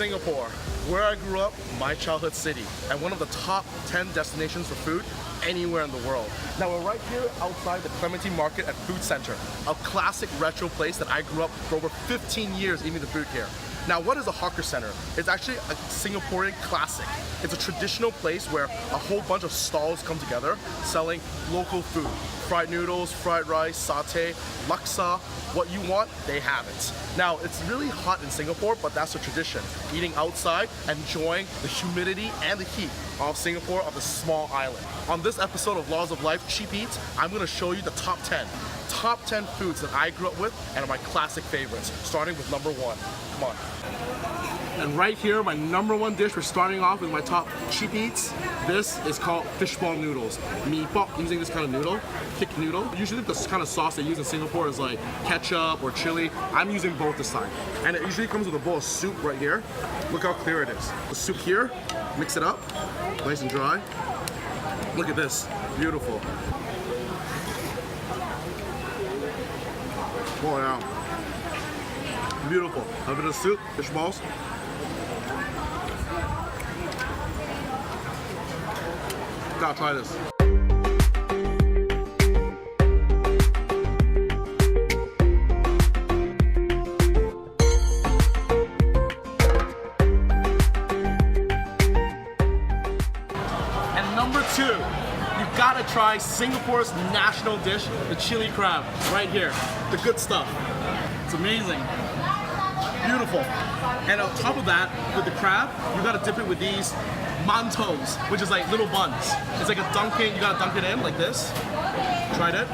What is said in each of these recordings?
Singapore, where I grew up, my childhood city, and one of the top 10 destinations for food anywhere in the world. Now we're right here outside the Clementi Market and Food Center, a classic retro place that I grew up for over 15 years eating the food here. Now, what is a hawker center? It's actually a Singaporean classic. It's a traditional place where a whole bunch of stalls come together selling local food. Fried noodles, fried rice, satay, laksa, what you want, they have it. Now, it's really hot in Singapore, but that's a tradition. Eating outside, enjoying the humidity and the heat of Singapore, of the small island. On this episode of Laws of Life Cheap Eats, I'm gonna show you the top 10 foods that I grew up with and are my classic favorites, starting with number 1. Come on. And right here, my number 1 dish, we're starting off with my top cheap eats. This is called Fishball Noodles. Mee Pok, using this kind of noodle, thick noodle. Usually this kind of sauce they use in Singapore is like ketchup or chili. I'm using both this time. And it usually comes with a bowl of soup right here. Look how clear it is. The soup here, mix it up, nice and dry. Look at this, beautiful. Oh yeah. Beautiful. A bit of soup, fish balls. Gotta try this. And number 2, you gotta try Singapore's national dish, the chili crab, right here. The good stuff. It's amazing. Beautiful. And on top of that, with the crab, you gotta dip it with these mantos, which is like little buns. It's like a dunking, you gotta dunk it in like this. Tried it?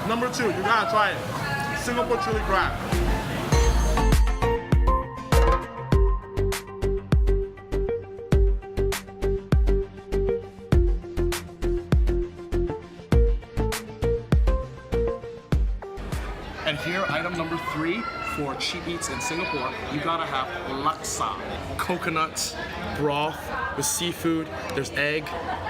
Number 2, you gotta try it. Singapore chili crab. And here, item number 3 for cheap eats in Singapore, you gotta have laksa. Coconut broth with seafood, there's egg,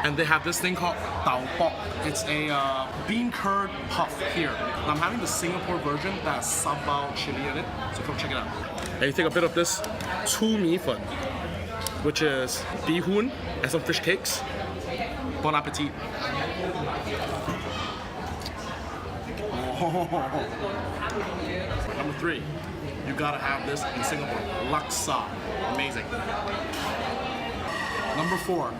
and they have this thing called Teow. It's a bean curd puff here. And I'm having the Singapore version that has Sambal chili in it, so come check it out. And you take a bit of this tu mi fen, which is bee hoon and some fish cakes. Bon appetit. Number 3, you gotta have this in Singapore. Laksa, amazing. Number 4,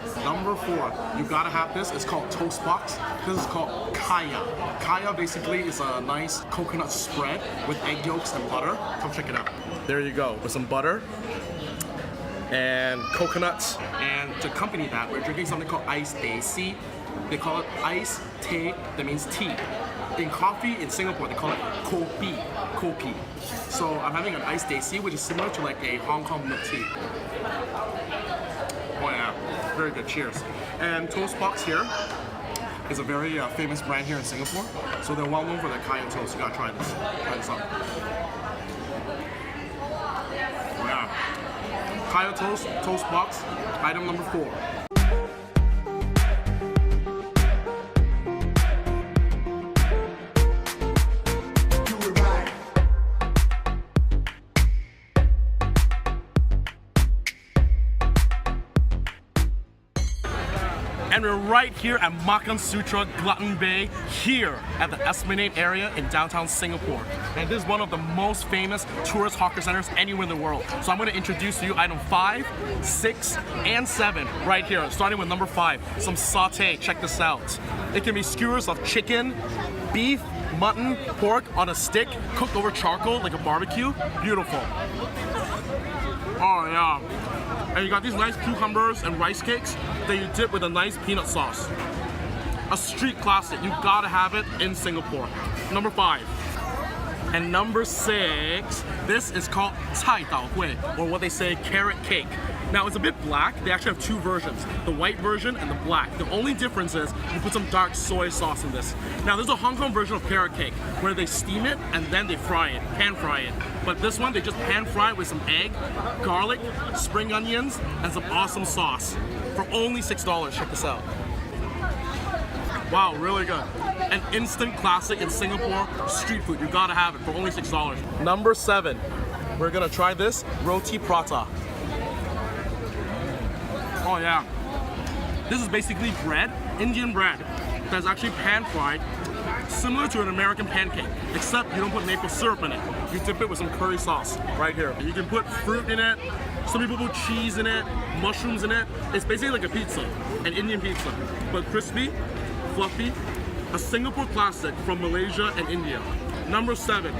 you gotta have this. It's called toast box. This is called kaya. Kaya basically is a nice coconut spread with egg yolks and butter. Come check it out. There you go, with some butter and coconuts. And to accompany that, we're drinking something called iced teh. They call it iced tea, that means tea. In coffee in Singapore, they call it kopi. So I'm having an iced teh, which is similar to like a Hong Kong milk tea. Oh yeah, very good, cheers. And Toast Box here is a very famous brand here in Singapore. So they're well known for their kaya toast. You gotta try this. Try this out. Oh yeah. Kaya toast, Toast Box, item number 4. And we're right here at Makan Sutra Glutton Bay, here at the Esplanade area in downtown Singapore. And this is one of the most famous tourist hawker centers anywhere in the world. So I'm going to introduce to you item 5, 6, and 7 right here, starting with number 5, some satay. Check this out. It can be skewers of chicken, beef, mutton, pork on a stick, cooked over charcoal like a barbecue. Beautiful. Oh yeah. And you got these nice cucumbers and rice cakes that you dip with a nice peanut sauce. A street classic, you gotta have it in Singapore. Number 5. And number 6, this is called Cai Dao Kway, or what they say, carrot cake. Now it's a bit black. They actually have 2 versions, the white version and the black. The only difference is you put some dark soy sauce in this. Now there's a Hong Kong version of carrot cake where they steam it and then they fry it, pan fry it. But this one, they just pan fry it with some egg, garlic, spring onions, and some awesome sauce for only $6. Check this out. Wow, really good. an instant classic in Singapore street food. You gotta have it for only $6. Number 7, we're gonna try this Roti Prata. Oh yeah. This is basically bread, Indian bread, that's actually pan-fried, similar to an American pancake, except you don't put maple syrup in it. You dip it with some curry sauce right here. You can put fruit in it, some people put cheese in it, mushrooms in it. It's basically like a pizza, an Indian pizza, but crispy, fluffy, a Singapore classic from Malaysia and India. Number 7.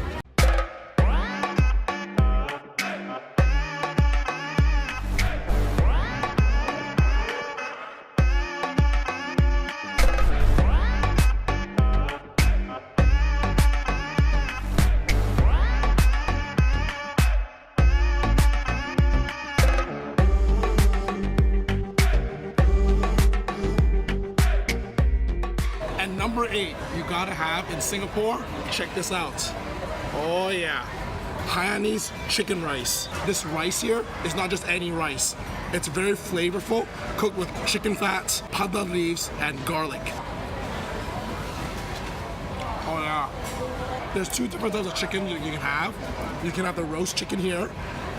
Number 8, you gotta have in Singapore, check this out. Oh yeah, Hainanese chicken rice. This rice here is not just any rice. It's very flavorful, cooked with chicken fat, pandan leaves, and garlic. Oh yeah. There's 2 different types of chicken you can have. You can have the roast chicken here,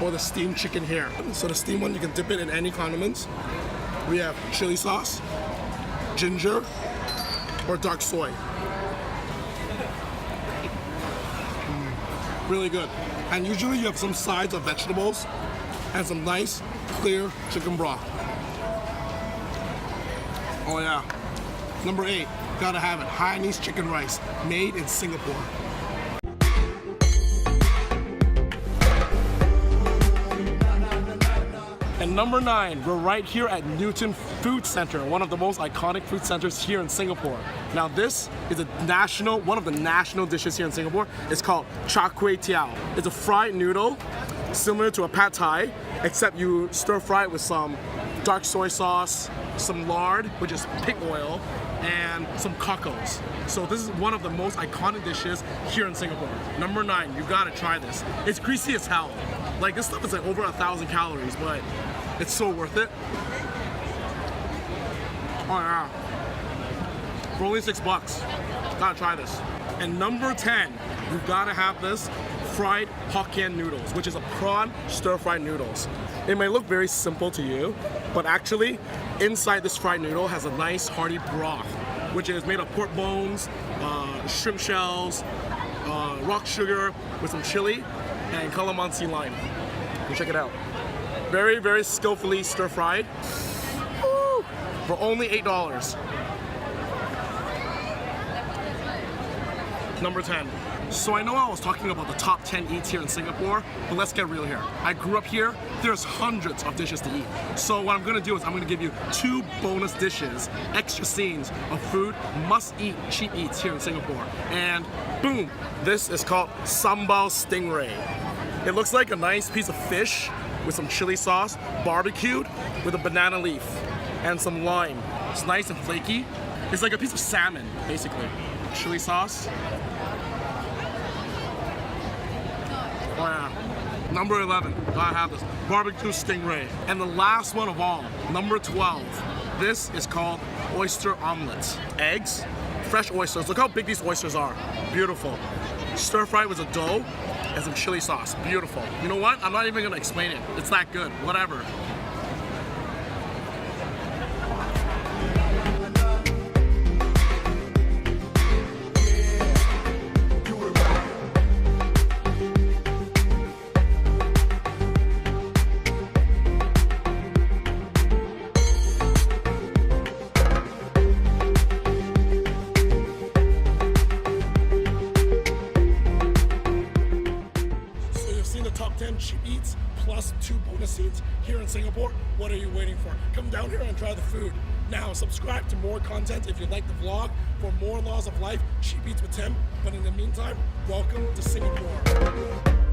or the steamed chicken here. So the steamed one, you can dip it in any condiments. We have chili sauce, ginger, or dark soy. Really good. And usually you have some sides of vegetables and some nice, clear chicken broth. Oh yeah. Number 8, gotta have it. Hainanese chicken rice, made in Singapore. And number 9, we're right here at Newton Food Center, one of the most iconic food centers here in Singapore. Now this is one of the national dishes here in Singapore. It's called Char Teow. It's a fried noodle, similar to a pad thai, except you stir fry it with some dark soy sauce, some lard, which is pig oil, and some cockles. So this is one of the most iconic dishes here in Singapore. Number 9, you gotta try this. It's greasy as hell. Like this stuff is like over 1,000 calories, but it's so worth it. Oh yeah. For only $6. Gotta try this. And number 10, you gotta have this fried Hokkien noodles, which is a prawn stir-fried noodles. It may look very simple to you, but actually inside this fried noodle has a nice hearty broth, which is made of pork bones, shrimp shells, rock sugar with some chili, and calamansi lime. You check it out. Very, very skillfully stir-fried. For only $8. Number 10. So I know I was talking about the top 10 eats here in Singapore, but let's get real here. I grew up here, there's hundreds of dishes to eat. So what I'm gonna do is I'm gonna give you 2 bonus dishes, extra scenes of food, must-eat, cheap eats here in Singapore. And boom, this is called Sambal Stingray. It looks like a nice piece of fish with some chili sauce, barbecued with a banana leaf and some lime. It's nice and flaky. It's like a piece of salmon, basically. Chili sauce. Oh yeah. Number 11, gotta have this. Barbecue stingray. And the last one of all, number 12. This is called Oyster Omelette. Eggs, fresh oysters. Look how big these oysters are. Beautiful. Stir fried with a dough and some chili sauce. Beautiful. You know what? I'm not even gonna explain it. It's that good. Whatever. Top 10 cheap eats plus 2 bonus seats here in Singapore. What are you waiting for? Come down here and try the food. Now subscribe to more content if you like the vlog for more laws of life, cheap eats with Tim. But in the meantime, welcome to Singapore.